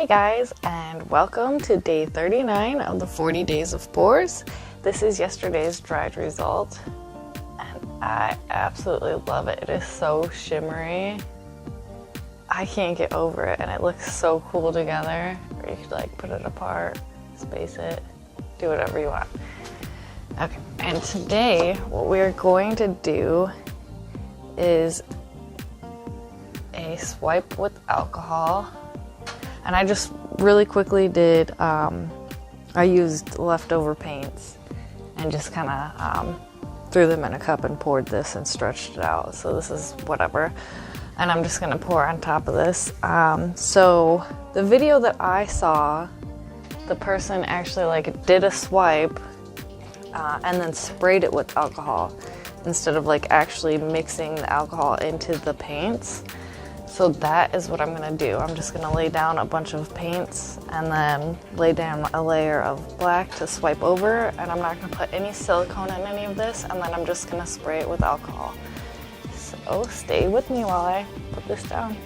Hey guys, and welcome to day 39 of the 40 days of pours. This is yesterday's dried result, and I absolutely love it. It is so shimmery. I can't get over it, and it looks so cool together. Or you could like put it apart, space it, do whatever you want. Okay, and today what we're going to do is a swipe with alcohol. And I just really quickly did, I used leftover paints and just kind of threw them in a cup and poured this and stretched it out. So this is whatever. And I'm just gonna pour on top of this. So the video that I saw, the person actually like did a swipe and then sprayed it with alcohol instead of like actually mixing the alcohol into the paints. So that is what I'm gonna do. I'm just gonna lay down a bunch of paints and then lay down a layer of black to swipe over, and I'm not gonna put any silicone in any of this, and then I'm just gonna spray it with alcohol. So stay with me while I put this down.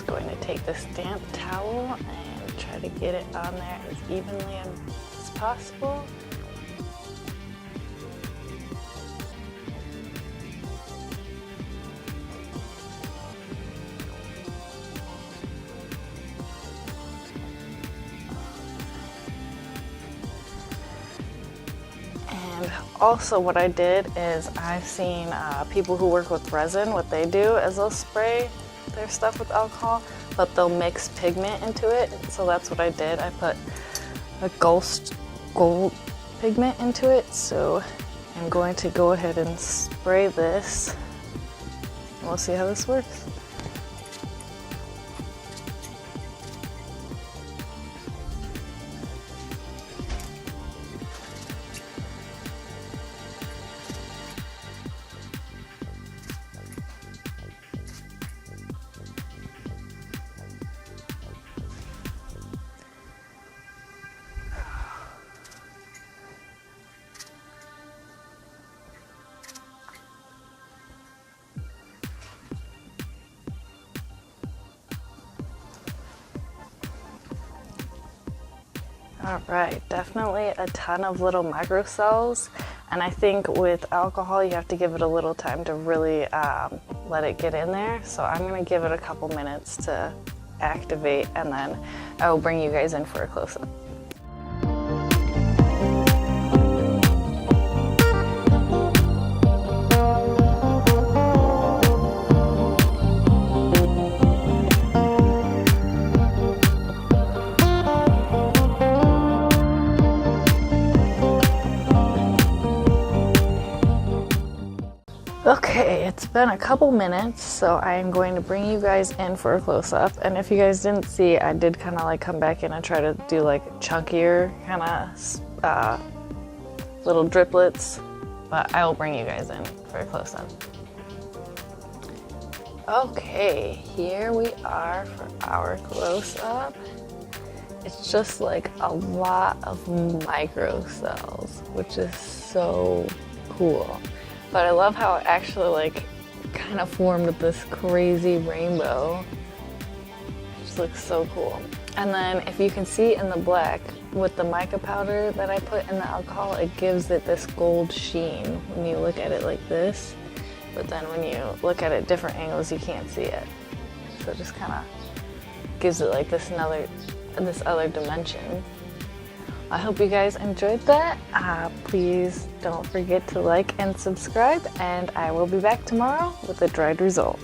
Going to take this damp towel and try to get it on there as evenly as possible. And also what I did is I've seen people who work with resin, what they do is they'll spray their stuff with alcohol, but they'll mix pigment into it. So that's what I did. I put a gold pigment into it. So I'm going to go ahead and spray this. We'll see how this works. All right, definitely a ton of little microcells, and I think with alcohol you have to give it a little time to really let it get in there. So I'm gonna give it a couple minutes to activate, and then I will bring you guys in for a close-up. Okay, it's been a couple minutes, so I am going to bring you guys in for a close-up. And if you guys didn't see, I did kind of like come back in and try to do like chunkier kind of little driplets, but I will bring you guys in for a close-up. Okay, here we are for our close-up. It's just like a lot of microcells, which is so cool. But I love how it actually like kind of formed this crazy rainbow. It just looks so cool. And then if you can see in the black with the mica powder that I put in the alcohol, it gives it this gold sheen when you look at it like this. But then when you look at it different angles, you can't see it. So it just kind of gives it like this other dimension. I hope you guys enjoyed that. Please don't forget to like and subscribe, and I will be back tomorrow with a dried result.